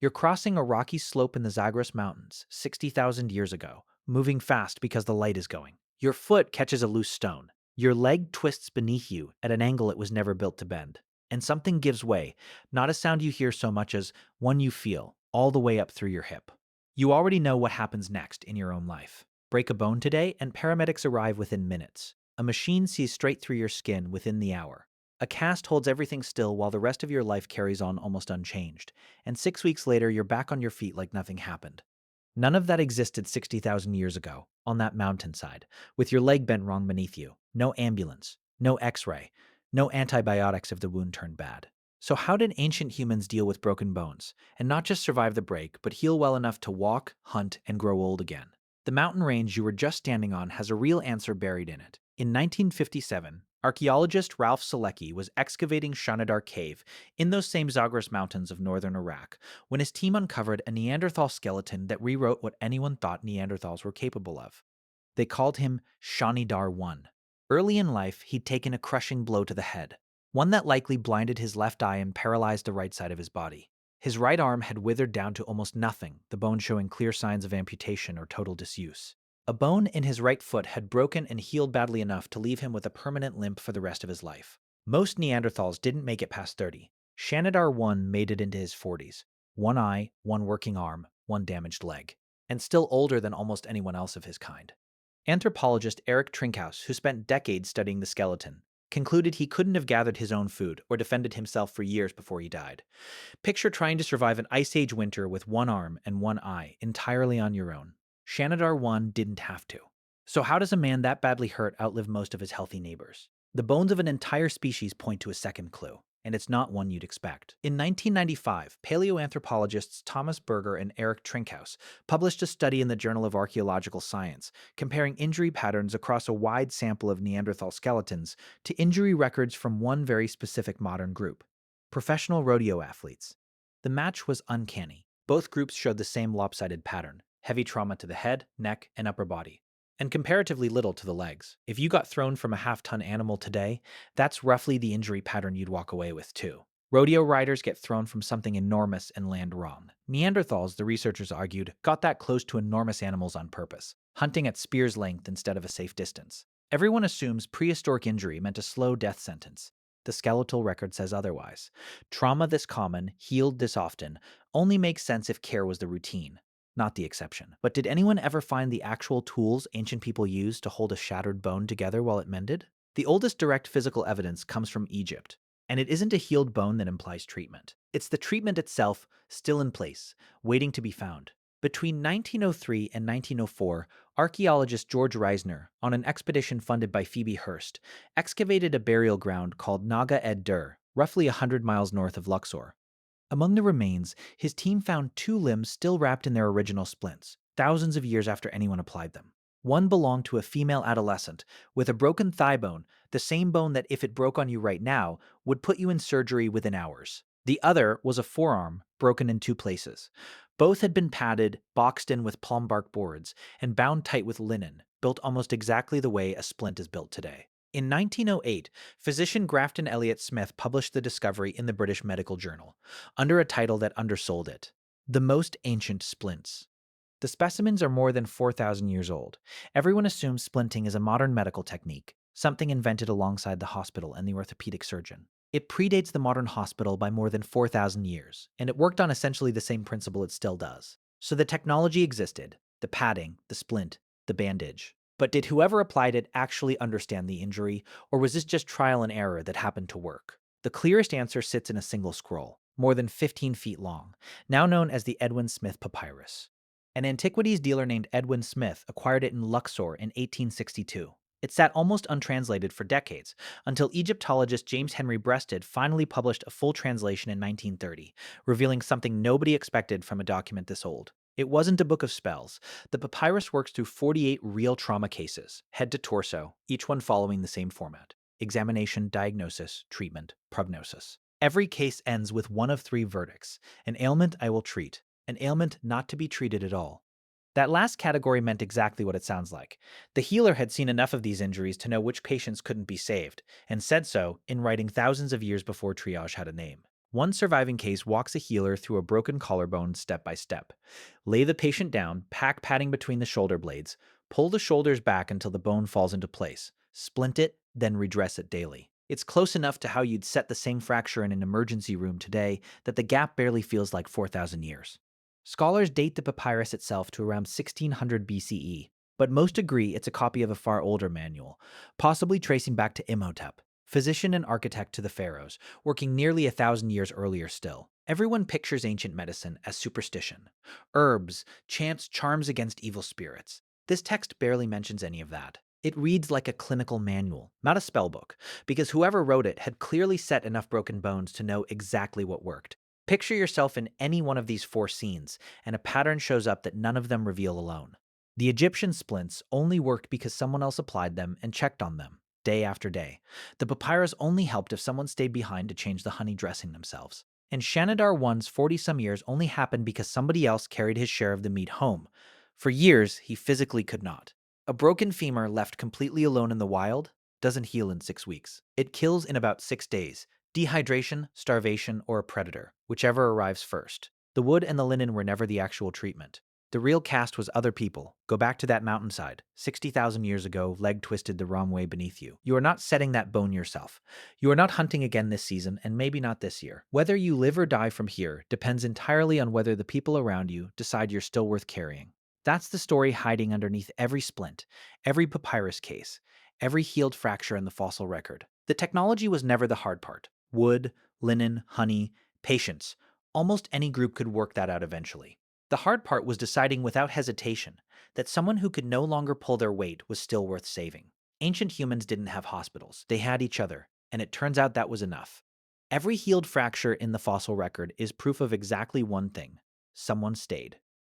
You're crossing a rocky slope in the Zagros Mountains 60,000 years ago, moving fast because the light is going. Your foot catches a loose stone. Your leg twists beneath you at an angle it was never built to bend. And something gives way, not a sound you hear so much as one you feel, all the way up through your hip. You already know what happens next in your own life. Break a bone today, and paramedics arrive within minutes. A machine sees straight through your skin within the hour. A cast holds everything still while the rest of your life carries on almost unchanged, and 6 weeks later you're back on your feet like nothing happened. None of that existed 60,000 years ago, on that mountainside, with your leg bent wrong beneath you. No ambulance, no x-ray, no antibiotics if the wound turned bad. So how did ancient humans deal with broken bones, and not just survive the break, but heal well enough to walk, hunt, and grow old again? The mountain range you were just standing on has a real answer buried in it. In 1957, archaeologist Ralph Selecki was excavating Shanidar Cave in those same Zagros Mountains of northern Iraq when his team uncovered a Neanderthal skeleton that rewrote what anyone thought Neanderthals were capable of. They called him Shanidar 1. Early in life, he'd taken a crushing blow to the head, one that likely blinded his left eye and paralyzed the right side of his body. His right arm had withered down to almost nothing, the bone showing clear signs of amputation or total disuse. A bone in his right foot had broken and healed badly enough to leave him with a permanent limp for the rest of his life. Most Neanderthals didn't make it past 30. Shanidar 1 made it into his 40s. One eye, one working arm, one damaged leg, and still older than almost anyone else of his kind. Anthropologist Eric Trinkhaus, who spent decades studying the skeleton, concluded he couldn't have gathered his own food or defended himself for years before he died. Picture trying to survive an Ice Age winter with one arm and one eye entirely on your own. Shanidar 1 didn't have to. So how does a man that badly hurt outlive most of his healthy neighbors? The bones of an entire species point to a second clue, and it's not one you'd expect. In 1995, paleoanthropologists Thomas Berger and Eric Trinkhaus published a study in the Journal of Archaeological Science, comparing injury patterns across a wide sample of Neanderthal skeletons to injury records from one very specific modern group: professional rodeo athletes. The match was uncanny. Both groups showed the same lopsided pattern: heavy trauma to the head, neck, and upper body, and comparatively little to the legs. If you got thrown from a half-ton animal today, that's roughly the injury pattern you'd walk away with too. Rodeo riders get thrown from something enormous and land wrong. Neanderthals, the researchers argued, got that close to enormous animals on purpose, hunting at spear's length instead of a safe distance. Everyone assumes prehistoric injury meant a slow death sentence. The skeletal record says otherwise. Trauma this common, healed this often, only makes sense if care was the routine, not the exception. But did anyone ever find the actual tools ancient people used to hold a shattered bone together while it mended? The oldest direct physical evidence comes from Egypt, and it isn't a healed bone that implies treatment. It's the treatment itself, still in place, waiting to be found. Between 1903 and 1904, archaeologist George Reisner, on an expedition funded by Phoebe Hearst, excavated a burial ground called Naga ed Dur, roughly 100 miles north of Luxor. Among the remains, his team found two limbs still wrapped in their original splints, thousands of years after anyone applied them. One belonged to a female adolescent with a broken thigh bone, the same bone that, if it broke on you right now, would put you in surgery within hours. The other was a forearm, broken in two places. Both had been padded, boxed in with plum bark boards, and bound tight with linen, built almost exactly the way a splint is built today. In 1908, physician Grafton Elliott Smith published the discovery in the British Medical Journal, under a title that undersold it: The Most Ancient Splints. The specimens are more than 4,000 years old. Everyone assumes splinting is a modern medical technique, something invented alongside the hospital and the orthopedic surgeon. It predates the modern hospital by more than 4,000 years, and it worked on essentially the same principle it still does. So the technology existed: the padding, the splint, the bandage. But did whoever applied it actually understand the injury, or was this just trial and error that happened to work? The clearest answer sits in a single scroll, more than 15 feet long, now known as the Edwin Smith Papyrus. An antiquities dealer named Edwin Smith acquired it in Luxor in 1862. It sat almost untranslated for decades, until Egyptologist James Henry Breasted finally published a full translation in 1930, revealing something nobody expected from a document this old. It wasn't a book of spells. The papyrus works through 48 real trauma cases, head to torso, each one following the same format: examination, diagnosis, treatment, prognosis. Every case ends with one of three verdicts: an ailment I will treat, an ailment not to be treated at all. That last category meant exactly what it sounds like. The healer had seen enough of these injuries to know which patients couldn't be saved, and said so in writing thousands of years before triage had a name. One surviving case walks a healer through a broken collarbone step by step. Lay the patient down, pack padding between the shoulder blades, pull the shoulders back until the bone falls into place, splint it, then redress it daily. It's close enough to how you'd set the same fracture in an emergency room today that the gap barely feels like 4,000 years. Scholars date the papyrus itself to around 1600 BCE, but most agree it's a copy of a far older manual, possibly tracing back to Imhotep, physician and architect to the pharaohs, working nearly 1,000 years earlier still. Everyone pictures ancient medicine as superstition. Herbs, chants, charms against evil spirits. This text barely mentions any of that. It reads like a clinical manual, not a spellbook, because whoever wrote it had clearly set enough broken bones to know exactly what worked. Picture yourself in any one of these four scenes, and a pattern shows up that none of them reveal alone. The Egyptian splints only worked because someone else applied them and checked on them, day after day. The papyrus only helped if someone stayed behind to change the honey dressing themselves. And Shanidar I's 40-some years only happened because somebody else carried his share of the meat home. For years, he physically could not. A broken femur left completely alone in the wild doesn't heal in 6 weeks. It kills in about 6 days. Dehydration, starvation, or a predator, whichever arrives first. The wood and the linen were never the actual treatment. The real cast was other people. Go back to that mountainside. 60,000 years ago, leg twisted the wrong way beneath you. You are not setting that bone yourself. You are not hunting again this season, and maybe not this year. Whether you live or die from here depends entirely on whether the people around you decide you're still worth carrying. That's the story hiding underneath every splint, every papyrus case, every healed fracture in the fossil record. The technology was never the hard part. Wood, linen, honey, patience. Almost any group could work that out eventually. The hard part was deciding without hesitation that someone who could no longer pull their weight was still worth saving. Ancient humans didn't have hospitals. They had each other, and it turns out that was enough. Every healed fracture in the fossil record is proof of exactly one thing: someone stayed.